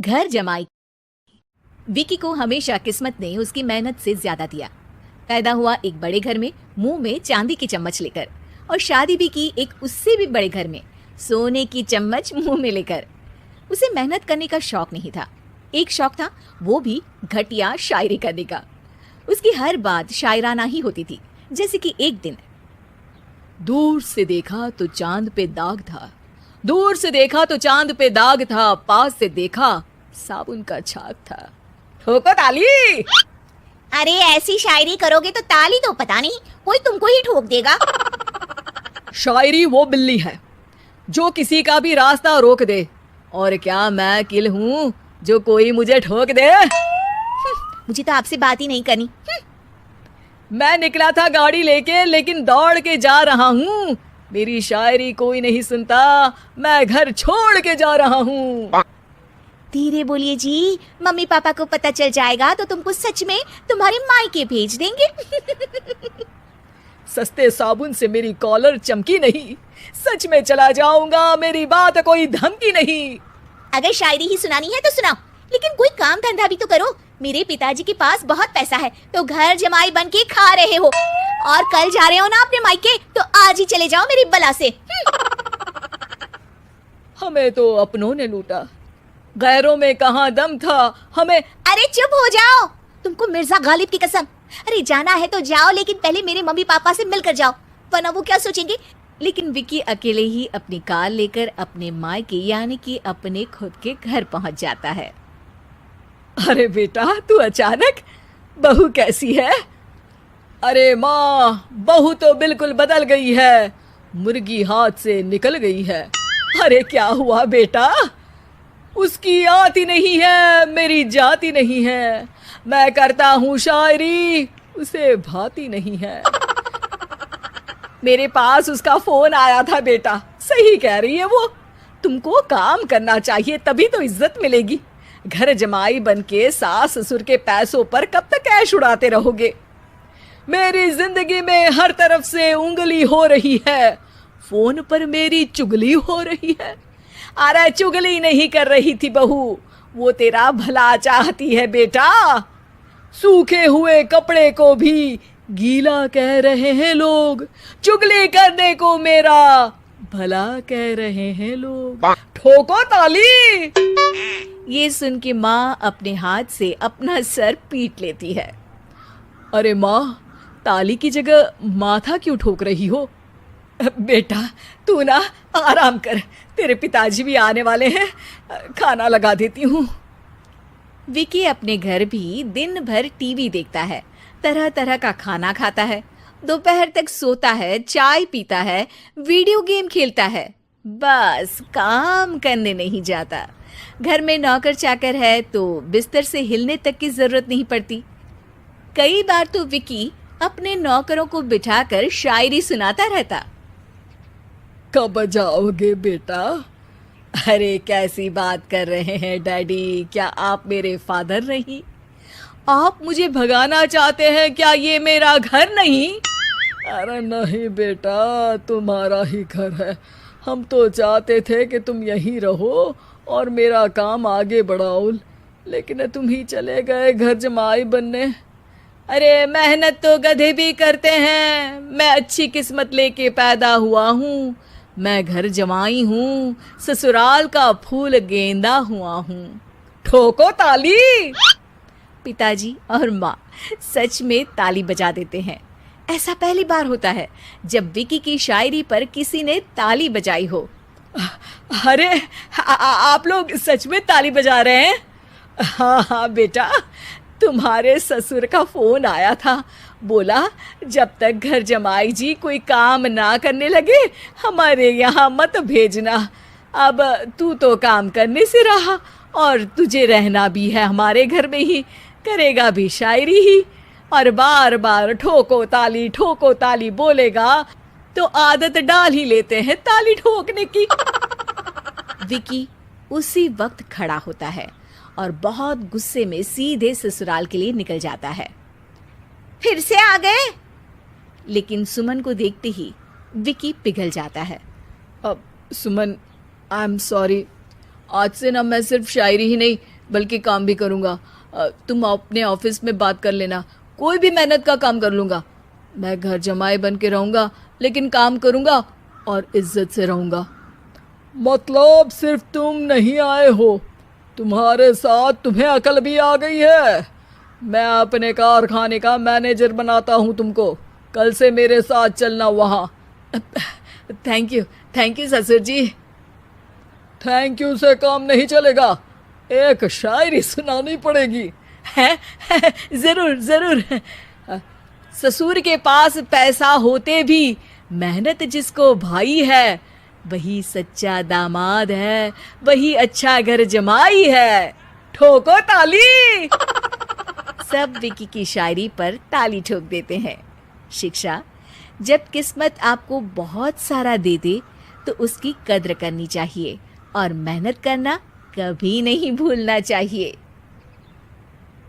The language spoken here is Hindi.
घर जमाई। विकी को हमेशा किस्मत ने उसकी मेहनत से ज्यादा दिया। पैदा हुआ एक बड़े घर में, मुंह में चांदी की चम्मच लेकर, और शादी भी की एक उससे भी बड़े घर में, सोने की चम्मच मुंह में लेकर। उसे मेहनत करने का शौक नहीं था, एक शौक था, वो भी घटिया शायरी करने का। उसकी हर बात शायराना ही होती थी। जैसे कि एक दिन, दूर से देखा तो चांद पे दाग था, दूर से देखा तो चांद पे दाग था, पास से देखा साबुन का छाग था। ठोको ताली। अरे ऐसी शायरी करोगे तो ताली तो पता नहीं कोई तुमको ही ठोक देगा। शायरी वो बिल्ली है जो किसी का भी रास्ता रोक दे, और क्या मैं किल हूँ जो कोई मुझे ठोक दे। मुझे तो आपसे बात ही नहीं करनी। मैं निकला था गाड़ी लेके, लेकिन दौड़ के जा रहा हूँ। मेरी शायरी कोई नहीं सुनता, मैं घर छोड़ के जा रहा हूँ। धीरे बोलिए जी, मम्मी पापा को पता चल जाएगा तो तुमको सच में तुम्हारे मायके भेज देंगे। सस्ते साबुन से मेरी कॉलर चमकी नहीं, सच में चला जाऊंगा, मेरी बात कोई धमकी नहीं। अगर शायरी ही सुनानी है तो सुनाओ, लेकिन कोई काम धंधा भी तो करो। मेरे पिताजी के पास बहुत पैसा है तो घर जमाई बन के खा रहे हो, और कल जा रहे हो ना अपने मायके तो आज ही चले जाओ मेरी बला से। हमें तो अपनों ने लूटा, गैरों में कहाँ दम था हमें। अरे चुप हो जाओ, तुमको मिर्जा गालिब की कसम। अरे जाना है तो जाओ, लेकिन पहले मेरे मम्मी पापा से मिलकर जाओ, वरना वो क्या सोचेंगे। लेकिन विकी अकेले ही अपनी कार लेकर अपने मायके यानी कि अपने खुद के घर पहुंच जाता है। अरे बेटा, तू अचानक, बहू कैसी है? अरे माँ, बहू तो बिल्कुल बदल गई है, मुर्गी हाथ से निकल गई है। अरे क्या हुआ बेटा? उसकी आती नहीं है, मेरी जाती नहीं है, मैं करता हूँ शायरी, उसे भाती नहीं है। मेरे पास उसका फोन आया था बेटा, सही कह रही है वो, तुमको काम करना चाहिए तभी तो इज्जत मिलेगी। घर जमाई बनके सास ससुर के पैसों पर कब तक ऐश उड़ाते रहोगे? मेरी जिंदगी में हर तरफ से उंगली हो रही है, फोन पर मेरी चुगली हो रही है। अरे चुगली नहीं कर रही थी बहू, वो तेरा भला चाहती है बेटा। सूखे हुए कपड़े को भी गीला कह रहे हैं लोग, चुगली करने को मेरा भला कह रहे हैं लोग। ठोको ताली। ये सुन के माँ अपने हाथ से अपना सर पीट लेती है। अरे माँ, ताली की जगह माथा क्यों ठोक रही हो? बेटा तू ना आराम कर, तेरे पिताजी भी आने वाले हैं, खाना लगा देती हूँ। विकी अपने घर भी दिन भर टीवी देखता है, तरह तरह का खाना खाता है, दोपहर तक सोता है, चाय पीता है, वीडियो गेम खेलता है, बस काम करने नहीं जाता। घर में नौकर चाकर है तो बिस्तर से हिलने तक की जरूरत नहीं पड़ती। कई बार तो विकी अपने नौकरों को बिठाकर शायरी सुनाता रहता। कब जाओगे बेटा? अरे कैसी बात कर रहे हैं डैडी, क्या आप मेरे फादर नहीं? आप मुझे भगाना चाहते हैं क्या? ये मेरा घर नहीं। अरे नहीं बेटा, तुम्हारा ही घर है, हम तो चाहते थे कि तुम यहीं रहो और मेरा काम आगे बढ़ाओ, लेकिन तुम ही चले गए घर जमाई बनने। अरे मेहनत तो गधे भी करते हैं, मैं अच्छी किस्मत लेके पैदा हुआ हूँ, मैं घर जमाई हूँ, ससुराल का फूल गेंदा हुआ हूँ। ठोको ताली। पिताजी और माँ सच में ताली बजा देते हैं। ऐसा पहली बार होता है जब विकी की शायरी पर किसी ने ताली बजाई हो। अरे आप लोग सच में ताली बजा रहे हैं? हाँ हाँ बेटा, तुम्हारे ससुर का फोन आया था, बोला जब तक घर जमाई जी कोई काम ना करने लगे हमारे यहाँ मत भेजना। अब तू तो काम करने से रहा और तुझे रहना भी है हमारे घर में ही, करेगा भी शायरी ही, और बार बार ठोको ताली बोलेगा तो आदत डाल ही लेते हैं ताली ठोकने की। विकी उसी वक्त खड़ा होता है और बहुत गुस्से में सीधे ससुराल के लिए निकल जाता है। फिर से आ गए? लेकिन सुमन को देखते ही विकी पिघल जाता है। अब सुमन, आई एम सॉरी, आज से ना मैं सिर्फ शायरी ही नहीं बल्कि काम भी करूँगा। तुम अपने ऑफिस में बात कर लेना, कोई भी मेहनत का काम कर लूँगा। मैं घर जमाए बन के रहूँगा लेकिन काम करूँगा और इज्जत से रहूँगा। मतलब सिर्फ तुम नहीं आए हो, तुम्हारे साथ तुम्हें अकल भी आ गई है। मैं अपने कारखाने का मैनेजर बनाता हूँ तुमको, कल से मेरे साथ चलना वहाँ। थैंक यू ससुर जी। थैंक यू से काम नहीं चलेगा, एक शायरी सुनानी पड़ेगी। है जरूर जरूर। ससुर के पास पैसा होते भी मेहनत जिसको भाई है, वही सच्चा दामाद है, वही अच्छा घर जमाई है। ठोको ताली। सब विकी की शायरी पर ताली ठोक देते हैं। शिक्षा, जब किस्मत आपको बहुत सारा दे दे तो उसकी कद्र करनी चाहिए और मेहनत करना कभी नहीं भूलना चाहिए।